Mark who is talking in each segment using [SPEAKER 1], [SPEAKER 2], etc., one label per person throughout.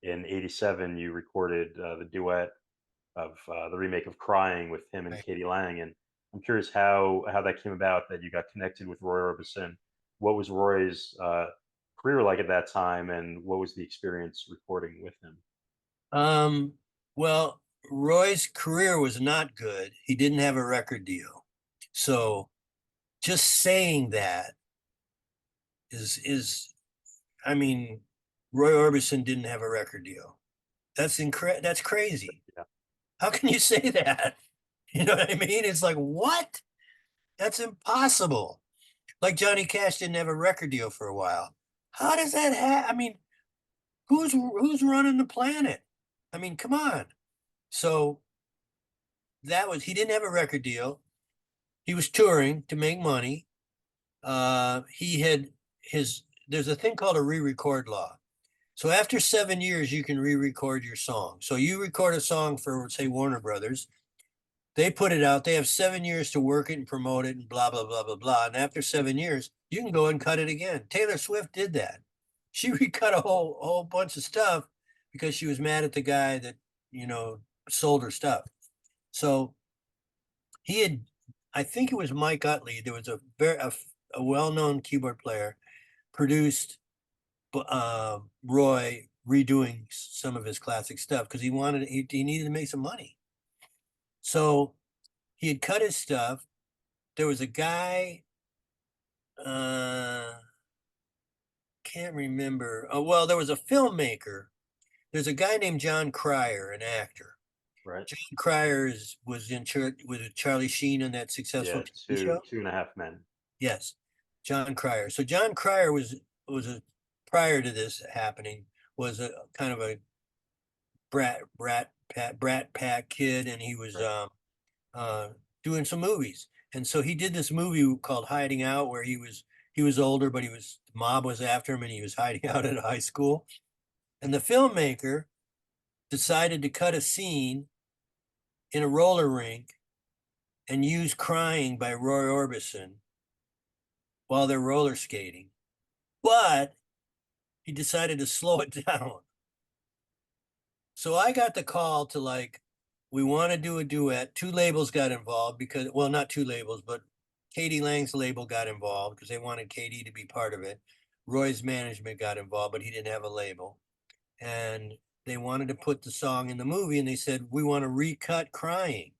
[SPEAKER 1] in '87 you recorded the duet of the remake of "Crying" with him and
[SPEAKER 2] Right.
[SPEAKER 1] Katie Lang, and I'm curious how that came about that you got connected with Roy Orbison. What was Roy's career like at that time, and what was the experience recording with him?
[SPEAKER 2] Um, well, Roy's career was not good. He didn't have a record deal. So just saying that is I mean, Roy Orbison didn't have a record deal. That's crazy.
[SPEAKER 1] Yeah,
[SPEAKER 2] How can you say that? You know what I mean? It's like, what? That's impossible. Like Johnny Cash didn't have a record deal for a while. How does that happen? I mean, who's running the planet? I mean, come on. So that was he didn't have a record deal. He was touring to make money. He had his there's a thing called a re-record law. So after 7 years, you can re-record your song. So you record a song for, say, Warner Brothers. They put it out. They have 7 years to work it and promote it and blah, blah, blah, blah, blah. And after 7 years, you can go and cut it again. Taylor Swift did that. She recut a whole bunch of stuff because she was mad at the guy that, you know, sold her stuff. So he had, I think it was Mike Utley. There was a well-known keyboard player produced Roy redoing some of his classic stuff because he needed to make some money. So he had cut his stuff. There was a guy, uh, can't remember. Oh, well, there was a filmmaker. There's a guy named John Cryer, an actor.
[SPEAKER 1] right.
[SPEAKER 2] John Cryer was in church with Charlie Sheen on that successful
[SPEAKER 1] Yeah,
[SPEAKER 2] TV
[SPEAKER 1] two
[SPEAKER 2] show.
[SPEAKER 1] two and a half men.
[SPEAKER 2] Yes, John Cryer. So John Cryer was a prior to this happening was a kind of a brat pack kid, and he was
[SPEAKER 1] Right.
[SPEAKER 2] uh, doing some movies. And so he did this movie called Hiding Out, where he was older, but the mob was after him, and he was hiding out at a high school. And the filmmaker decided to cut a scene in a roller rink and use "Crying" by Roy Orbison while they're roller skating, but he decided to slow it down. So I got the call to like, we want to do a duet. Two labels got involved because, well, not two labels, but Katie Lang's label got involved because they wanted Katie to be part of it. Roy's management got involved, but he didn't have a label. And they wanted to put the song in the movie, and they said, we want to recut "Crying,"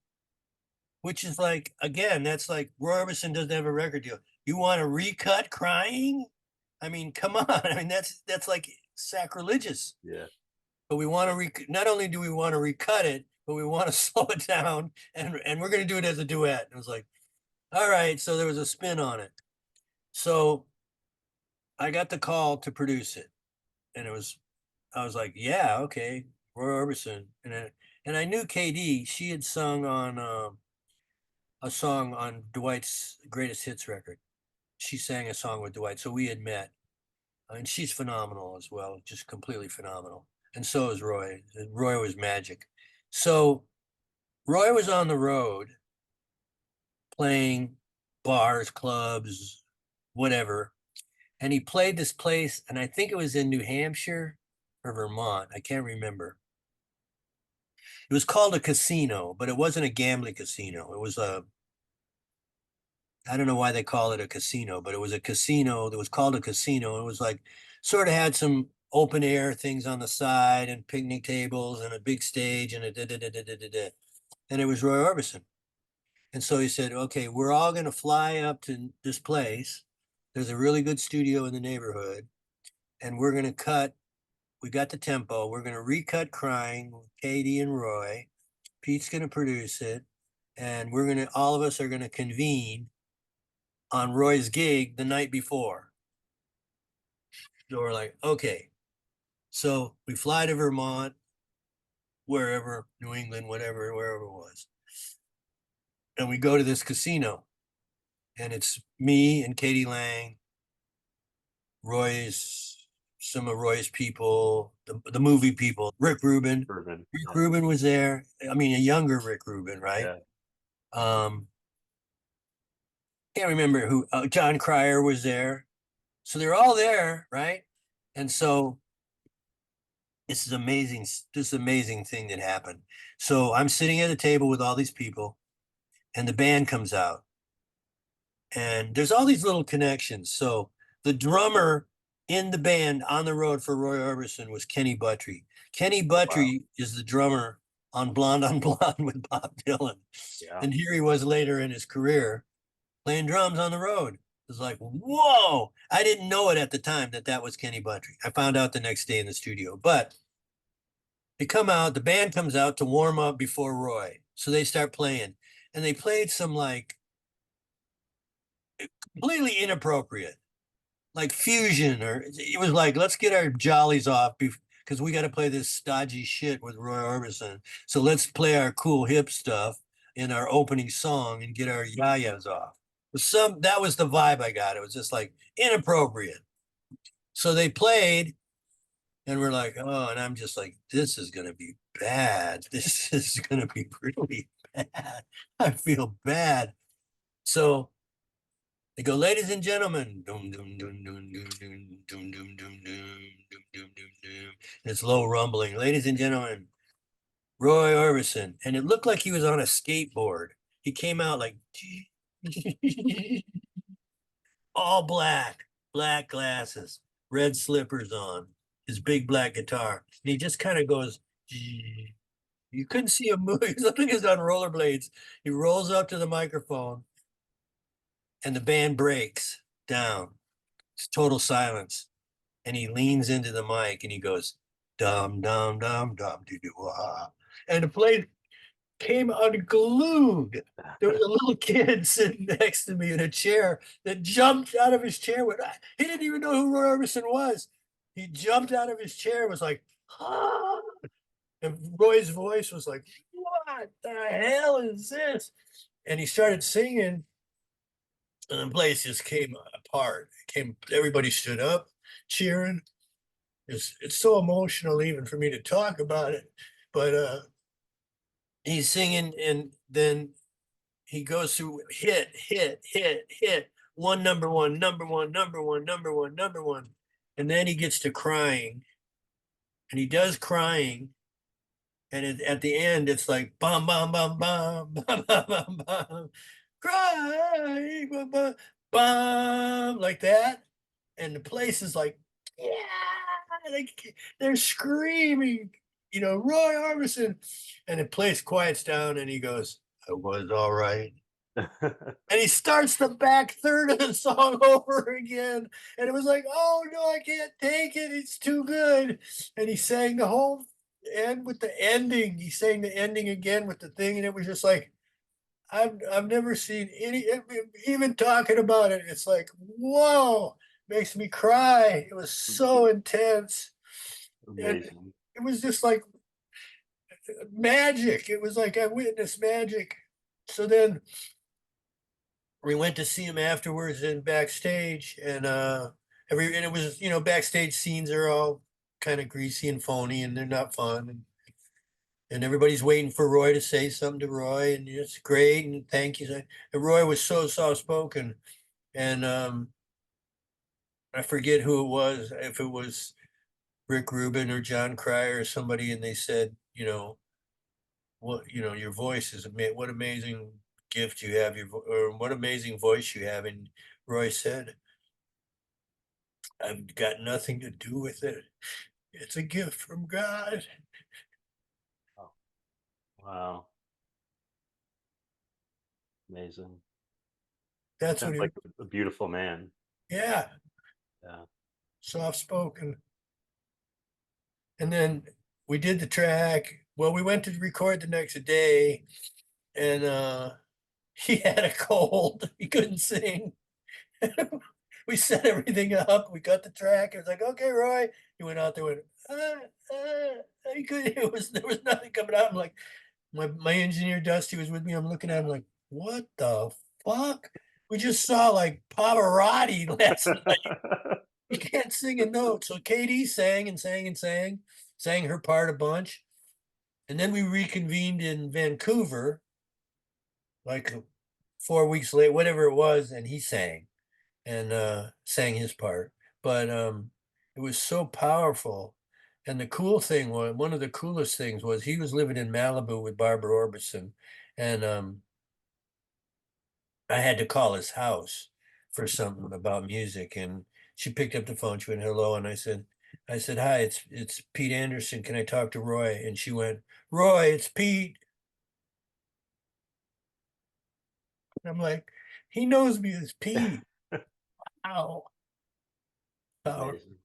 [SPEAKER 2] which is like, again, that's like Roy Orbison doesn't have a record deal. You want to recut "Crying"? I mean, come on. I mean, that's like sacrilegious.
[SPEAKER 1] Yeah.
[SPEAKER 2] But we want to not only do we want to recut it, but we want to slow it down, and we're going to do it as a duet. And it was like, all right. So there was a spin on it. So I got the call to produce it, and I was like, yeah, okay, Roy Orbison, and I knew KD. She had sung on a song on Dwight's greatest hits record. She sang a song with Dwight, so we had met, and she's phenomenal as well, just completely phenomenal. And so is Roy. Roy was magic. So Roy was on the road playing bars, clubs, whatever. And he played this place, and I think it was in New Hampshire or Vermont. I can't remember. It was called a casino, but it wasn't a gambling casino. It was I don't know why they call it a casino, but it was a casino that was called a casino. It was like sort of had some open air things on the side and picnic tables and a big stage and a da da da da da da. Da. And it was Roy Orbison. And so he said, okay, we're all going to fly up to this place. There's a really good studio in the neighborhood, and we're going to cut. We got the tempo. We're going to recut "Crying" with Katie and Roy. Pete's going to produce it, and all of us are going to convene on Roy's gig the night before. So we're like, okay. So we fly to Vermont, wherever, New England, whatever, wherever it was. And we go to this casino, and it's me and Katie Lang, Roy's some of Roy's people, the movie people, Rick Rubin.
[SPEAKER 1] Urban.
[SPEAKER 2] Rick
[SPEAKER 1] Yeah.
[SPEAKER 2] Rubin was there. I mean, a younger Rick Rubin, right?
[SPEAKER 1] Yeah.
[SPEAKER 2] Um, can't remember who. John Cryer was there. So they're all there, right? And so this is amazing. This amazing thing that happened. So I'm sitting at a table with all these people, and the band comes out, and there's all these little connections. So the drummer in the band on the road for Roy Orbison was Kenny Buttry. Kenny
[SPEAKER 1] Wow.
[SPEAKER 2] Buttry is the drummer on Blonde with Bob Dylan.
[SPEAKER 1] Yeah.
[SPEAKER 2] And here he was later in his career playing drums on the road. It was like, whoa. I didn't know it at the time that that was Kenny Buttry. I found out the next day in the studio. But they come out, the band comes out to warm up before Roy. So they start playing. And they played some like completely inappropriate, like fusion, or it was like, let's get our jollies off because we got to play this stodgy shit with Roy Orbison. So let's play our cool hip stuff in our opening song and get our yayas off. That was the vibe I got. It was just like inappropriate. So they played, and we're like, oh, and I'm just like, this is gonna be bad. This is gonna be really bad. I feel bad. So they go, ladies and gentlemen, doom, doom, doom, doom, doom, doom, doom, doom, doom, doom, doom, doom, doom, doom. And it's low rumbling. Ladies and gentlemen, Roy Orbison. And it looked like he was on a skateboard. He came out like all black, black glasses, red slippers on, his big black guitar. And he just kind of goes, you couldn't see him move. He's looking like he's on rollerblades. He rolls up to the microphone, and the band breaks down. It's total silence. And he leans into the mic and he goes, dum, dum, dum, dum, doo, doo, ah. And the place came unglued. There was a little kid sitting next to me in a chair that jumped out of his chair. He didn't even know who Roy Orbison was. He jumped out of his chair, was like, ah. And Roy's voice was like, what the hell is this? And he started singing, and the place just came apart. Everybody stood up, cheering. It's so emotional even for me to talk about it. But he's singing, and then he goes through hit, hit, hit, hit, one, number one, number one, number one, number one, number one. And then he gets to crying, and he does crying. And at the end, it's like bum, bum, bum, bum, bum, bum, bum, bum, cry, bum, bum, bum, like that. And the place is like, yeah, they're screaming, Roy Orbison. And the place quiets down, and he goes, I was all right. And he starts the back third of the song over again. And it was like, oh no, I can't take it. It's too good. And he sang the whole end with the ending. He sang the ending again with the thing. And it was just like, I've never seen even talking about it. It's like, whoa, makes me cry. It was so intense. And
[SPEAKER 1] Amazing.
[SPEAKER 2] it was just like magic. It was like I witnessed magic. So then we went to see him afterwards and backstage, and and it was, backstage scenes are all kind of greasy and phony, and they're not fun. And everybody's waiting for Roy to say something to Roy, and it's great, and thank you. And Roy was so soft spoken, and I forget who it was, if it was Rick Rubin or John Cryer or somebody, and they said, your voice is what amazing gift you have, or what amazing voice you have. And Roy said, I've got nothing to do with it. It's a gift from God.
[SPEAKER 1] Oh, wow. Amazing.
[SPEAKER 2] That's what
[SPEAKER 1] Sounds
[SPEAKER 2] he,
[SPEAKER 1] like a beautiful man.
[SPEAKER 2] yeah,
[SPEAKER 1] Yeah.
[SPEAKER 2] soft spoken. And then we did the track. Well, we went to record the next day, and he had a cold. He couldn't sing. We set everything up. We got the track. It was like, okay, Roy. He went out there and he could. There was nothing coming out. I'm like, my engineer Dusty was with me. I'm looking at him like, what the fuck? We just saw like Pavarotti last night. He can't sing a note. So Katie sang and sang and sang her part a bunch. And then we reconvened in Vancouver, like 4 weeks late, whatever it was, and he sang and sang his part. But it was so powerful. And the cool thing was, one of the coolest things was he was living in Malibu with Barbara Orbison, and I had to call his house for something about music, and she picked up the phone. She went, "Hello," and I said, "Hi, it's Pete Anderson. Can I talk to Roy?" And she went, "Roy, it's Pete." And I'm like, "He knows me as Pete." Ow. Power.
[SPEAKER 1] Amazing.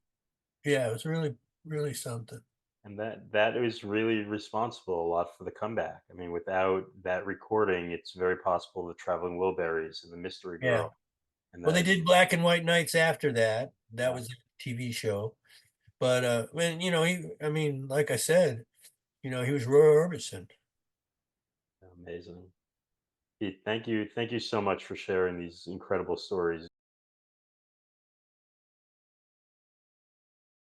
[SPEAKER 2] Yeah, it was really, really something.
[SPEAKER 1] And that is really responsible a lot for the comeback. I mean, without that recording, it's very possible the Traveling Wilburys and the Mystery
[SPEAKER 2] Yeah.
[SPEAKER 1] Girl and
[SPEAKER 2] Well, they
[SPEAKER 1] that.
[SPEAKER 2] did Black and White Nights after that. That
[SPEAKER 1] Yeah,
[SPEAKER 2] was a TV show. But when I mean, like I said, he was Roy Orbison.
[SPEAKER 1] amazing. Pete, thank you so much for sharing these incredible stories.